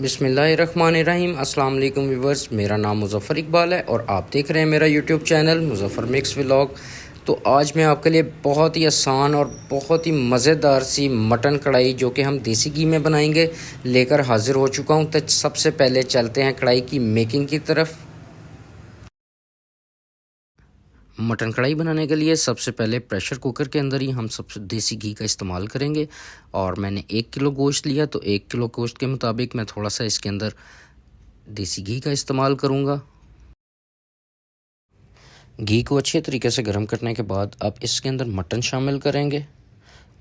बिस्मिल्लाहिर्रहमानिर्रहीम। अस्सलाम वालेकुम व्यूअर्स, मेरा नाम मुज़फ़्फ़र इकबाल है और आप देख रहे हैं मेरा YouTube channel Muzaffar mix vlog. तो आज मैं आपके लिए बहुत ही आसान और बहुत ही मज़ेदार सी मटन कढ़ाई जो कि हम देसी घी में बनाएंगे लेकर हाज़िर हो चुका हूं। तो सबसे पहले चलते हैं कढ़ाई की मेकिंग की तरफ। मटन कढ़ाई बनाने के लिए सबसे पहले प्रेशर कुकर के अंदर ही हम सबसे देसी घी का इस्तेमाल करेंगे। और मैंने 1 किलो गोश्त लिया, तो 1 किलो गोश्त के मुताबिक मैं थोड़ा सा इसके अंदर देसी घी का इस्तेमाल करूँगा। घी को अच्छे तरीके से गर्म करने के बाद अब इसके अंदर मटन शामिल करेंगे।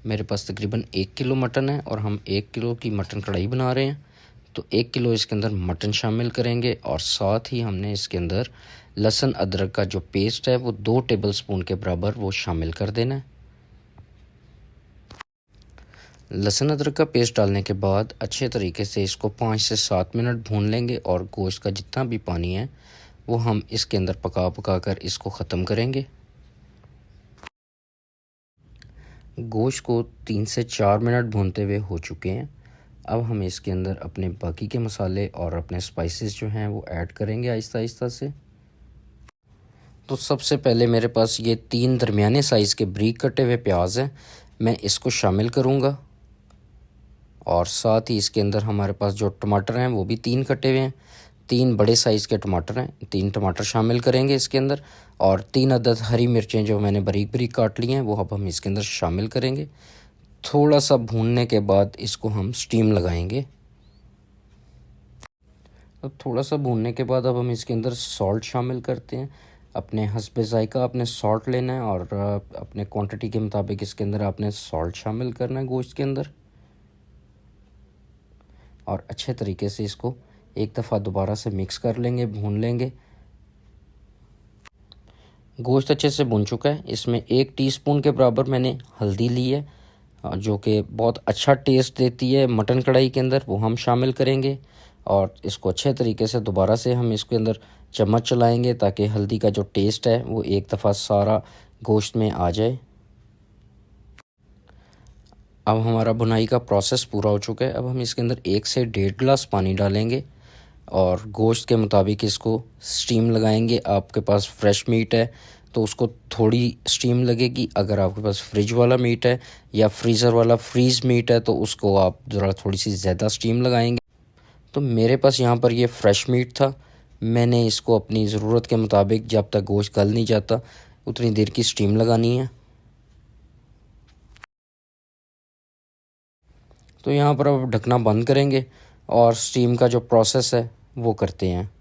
मेरे पास तकरीबन 1 किलो मटन है और हम 1 किलो की मटन कढ़ाई बना रहे हैं, तो 1 किलो इसके अंदर मटन शामिल करेंगे। और साथ ही हमने इसके अंदर लहसुन अदरक का जो पेस्ट है वो 2 टेबल स्पून के बराबर वो शामिल कर देना है। लहसुन अदरक का पेस्ट डालने के बाद अच्छे तरीके से इसको 5 से 7 मिनट भून लेंगे और गोश्त का जितना भी पानी है वो हम इसके अंदर पका कर इसको ख़त्म करेंगे। गोश्त को 3 से 4 मिनट भूनते हुए हो चुके हैं। अब हम इसके अंदर अपने बाकी के मसाले और अपने स्पाइसेस जो हैं वो ऐड करेंगे आहिस्ता आहिस्ता से। तो सबसे पहले मेरे पास ये 3 दरमियाने साइज़ के बारीक कटे हुए प्याज हैं, मैं इसको शामिल करूँगा। और साथ ही इसके अंदर हमारे पास जो टमाटर हैं वो भी 3 कटे हुए हैं, 3 बड़े साइज़ के टमाटर हैं, 3 टमाटर शामिल करेंगे इसके अंदर। और 3 अदद हरी मिर्चें जो मैंने बारीक बारीक काट ली हैं वो अब हम इसके अंदर शामिल करेंगे। थोड़ा सा भूनने के बाद इसको हम स्टीम लगाएंगे। अब थोड़ा सा भूनने के बाद अब हम इसके अंदर सॉल्ट शामिल करते हैं। अपने हस्बे ज़ायका आपने सॉल्ट लेना है और अपने क्वांटिटी के मुताबिक इसके अंदर आपने सॉल्ट शामिल करना है गोश्त के अंदर। और अच्छे तरीके से इसको एक दफ़ा दोबारा से मिक्स कर लेंगे, भून लेंगे। गोश्त अच्छे से भुन चुका है। इसमें 1 टीस्पून के बराबर मैंने हल्दी ली है जो कि बहुत अच्छा टेस्ट देती है मटन कढ़ाई के अंदर, वो हम शामिल करेंगे। और इसको अच्छे तरीके से दोबारा से हम इसके अंदर चम्मच चलाएंगे ताकि हल्दी का जो टेस्ट है वो एक दफ़ा सारा गोश्त में आ जाए। अब हमारा भुनाई का प्रोसेस पूरा हो चुका है। अब हम इसके अंदर 1 से 1.5 गिलास पानी डालेंगे और गोश्त के मुताबिक इसको स्टीम लगाएंगे। आपके पास फ्रेश मीट है तो उसको थोड़ी स्टीम लगेगी, अगर आपके पास फ्रिज वाला मीट है या फ्रीज़र वाला फ्रीज़ मीट है तो उसको आप ज़रा थोड़ी सी ज़्यादा स्टीम लगाएंगे। तो मेरे पास यहाँ पर ये फ्रेश मीट था, मैंने इसको अपनी ज़रूरत के मुताबिक जब तक गोश्त गल नहीं जाता उतनी देर की स्टीम लगानी है। तो यहाँ पर अब ढकना बंद करेंगे और स्टीम का जो प्रोसेस है वो करते हैं।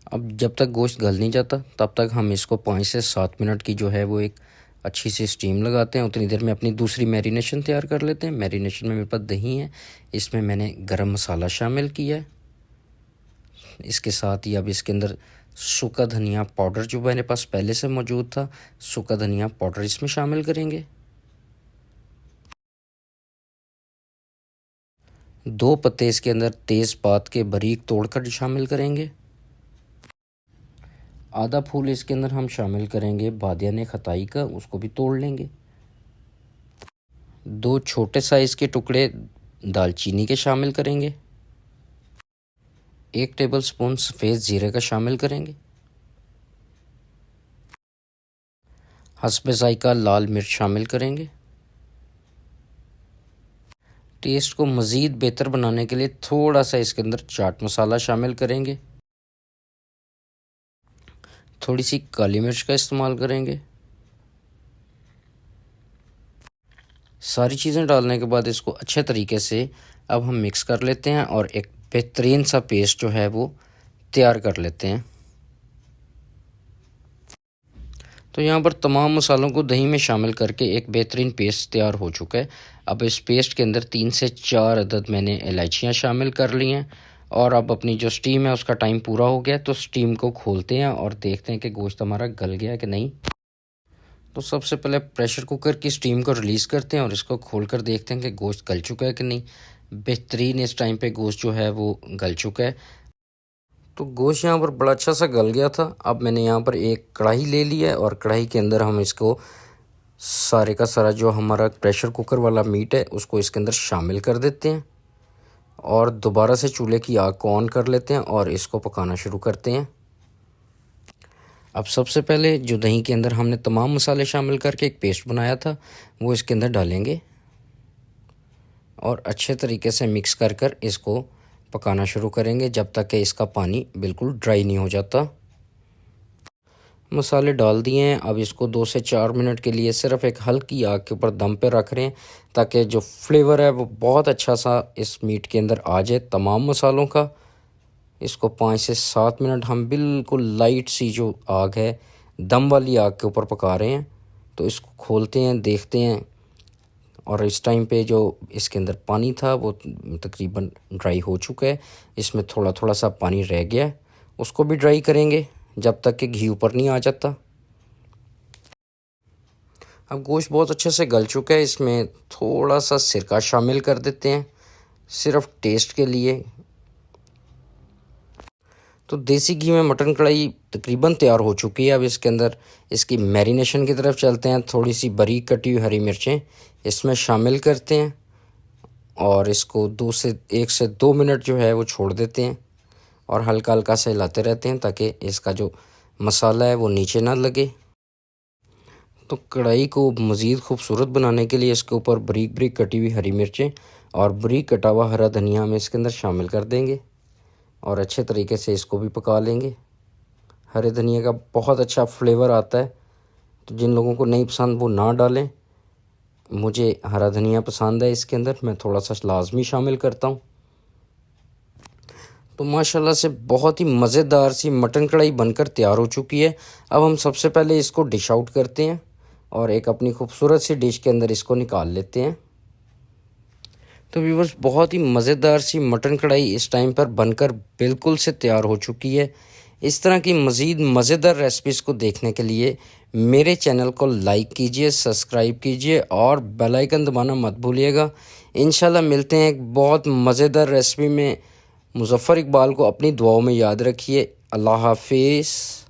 अब जब तक गोश्त गल नहीं जाता तब तक हम इसको 5 से 7 मिनट की जो है वो एक अच्छी सी स्टीम लगाते हैं। उतनी देर में अपनी दूसरी मैरिनेशन तैयार कर लेते हैं। मैरिनेशन में मेरे पास दही है, इसमें मैंने गरम मसाला शामिल किया है। इसके साथ ही अब इसके अंदर सूखा धनिया पाउडर जो मेरे पास पहले से मौजूद था, सूखा धनिया पाउडर इसमें शामिल करेंगे। 2 पत्ते इसके अंदर तेज़पात के बारीक तोड़कर शामिल करेंगे। आधा फूल इसके अंदर हम शामिल करेंगे बादियान खताई का, उसको भी तोड़ लेंगे। 2 छोटे साइज़ के टुकड़े दालचीनी के शामिल करेंगे। 1 टेबल स्पून सफ़ेद ज़ीरे का शामिल करेंगे। हस्बे ज़ायका लाल मिर्च शामिल करेंगे। टेस्ट को मज़ीद बेहतर बनाने के लिए थोड़ा सा इसके अंदर चाट मसाला शामिल करेंगे। थोड़ी सी काली मिर्च का इस्तेमाल करेंगे। सारी चीज़ें डालने के बाद इसको अच्छे तरीके से अब हम मिक्स कर लेते हैं और एक बेहतरीन सा पेस्ट जो है वो तैयार कर लेते हैं। तो यहाँ पर तमाम मसालों को दही में शामिल करके एक बेहतरीन पेस्ट तैयार हो चुका है। अब इस पेस्ट के अंदर 3 से 4 अदद मैंने इलायचियाँ शामिल कर ली हैं। और अब अपनी जो स्टीम है उसका टाइम पूरा हो गया, तो स्टीम को खोलते हैं और देखते हैं कि गोश्त हमारा गल गया है कि नहीं। तो सबसे पहले प्रेशर कुकर की स्टीम को रिलीज़ करते हैं और इसको खोलकर देखते हैं कि गोश्त गल चुका है कि नहीं। बेहतरीन इस टाइम पे गोश्त जो है वो गल चुका है। तो गोश्त यहाँ पर बड़ा अच्छा सा गल गया था। अब मैंने यहाँ पर एक कढ़ाई ले ली है और कढ़ाई के अंदर हम इसको सारे का सारा जो हमारा प्रेशर कुकर वाला मीट है उसको इसके अंदर शामिल कर देते हैं और दोबारा से चूल्हे की आग को ऑन कर लेते हैं और इसको पकाना शुरू करते हैं। अब सबसे पहले जो दही के अंदर हमने तमाम मसाले शामिल करके एक पेस्ट बनाया था वो इसके अंदर डालेंगे और अच्छे तरीके से मिक्स कर इसको पकाना शुरू करेंगे जब तक कि इसका पानी बिल्कुल ड्राई नहीं हो जाता। मसाले डाल दिए हैं। अब इसको 2 से 4 मिनट के लिए सिर्फ एक हल्की आग के ऊपर दम पे रख रहे हैं ताकि जो फ्लेवर है वो बहुत अच्छा सा इस मीट के अंदर आ जाए तमाम मसालों का। इसको 5 से 7 मिनट हम बिल्कुल लाइट सी जो आग है दम वाली आग के ऊपर पका रहे हैं। तो इसको खोलते हैं, देखते हैं और इस टाइम पे जो इसके अंदर पानी था वो तकरीबन ड्राई हो चुका है। इसमें थोड़ा थोड़ा सा पानी रह गया है, उसको भी ड्राई करेंगे जब तक कि घी ऊपर नहीं आ जाता। अब गोश्त बहुत अच्छे से गल चुका है, इसमें थोड़ा सा सिरका शामिल कर देते हैं सिर्फ टेस्ट के लिए। तो देसी घी में मटन कढ़ाई तकरीबन तैयार हो चुकी है। अब इसके अंदर इसकी मैरिनेशन की तरफ चलते हैं। थोड़ी सी बारीक कटी हुई हरी मिर्चें इसमें शामिल करते हैं और इसको 1 से 2 मिनट जो है वो छोड़ देते हैं और हल्का हल्का से हिलाते रहते हैं ताकि इसका जो मसाला है वो नीचे ना लगे। तो कढ़ाई को मज़ीद खूबसूरत बनाने के लिए इसके ऊपर बारीक बारीक कटी हुई हरी मिर्चें और बारीक कटा हुआ हरा धनिया हम इसके अंदर शामिल कर देंगे और अच्छे तरीके से इसको भी पका लेंगे। हरे धनिया का बहुत अच्छा फ्लेवर आता है, तो जिन लोगों को नहीं पसंद वो ना डालें। मुझे हरा धनिया पसंद है, इसके अंदर मैं थोड़ा सा लाजमी शामिल करता हूँ। तो माशाल्लाह से बहुत ही मज़ेदार सी मटन कढ़ाई बनकर तैयार हो चुकी है। अब हम सबसे पहले इसको डिश आउट करते हैं और एक अपनी खूबसूरत सी डिश के अंदर इसको निकाल लेते हैं। तो व्यूवर्स, बहुत ही मज़ेदार सी मटन कढ़ाई इस टाइम पर बनकर बिल्कुल से तैयार हो चुकी है। इस तरह की मज़ीद मज़ेदार रेसिपीज़ को देखने के लिए मेरे चैनल को लाइक कीजिए, सब्सक्राइब कीजिए और बेल आइकन दबाना मत भूलिएगा। इंशाल्लाह मिलते हैं एक बहुत मज़ेदार रेसिपी में। मुज़फ़्फ़र इकबाल को अपनी दुआओं में याद रखिए। अल्लाह हाफ़िज़।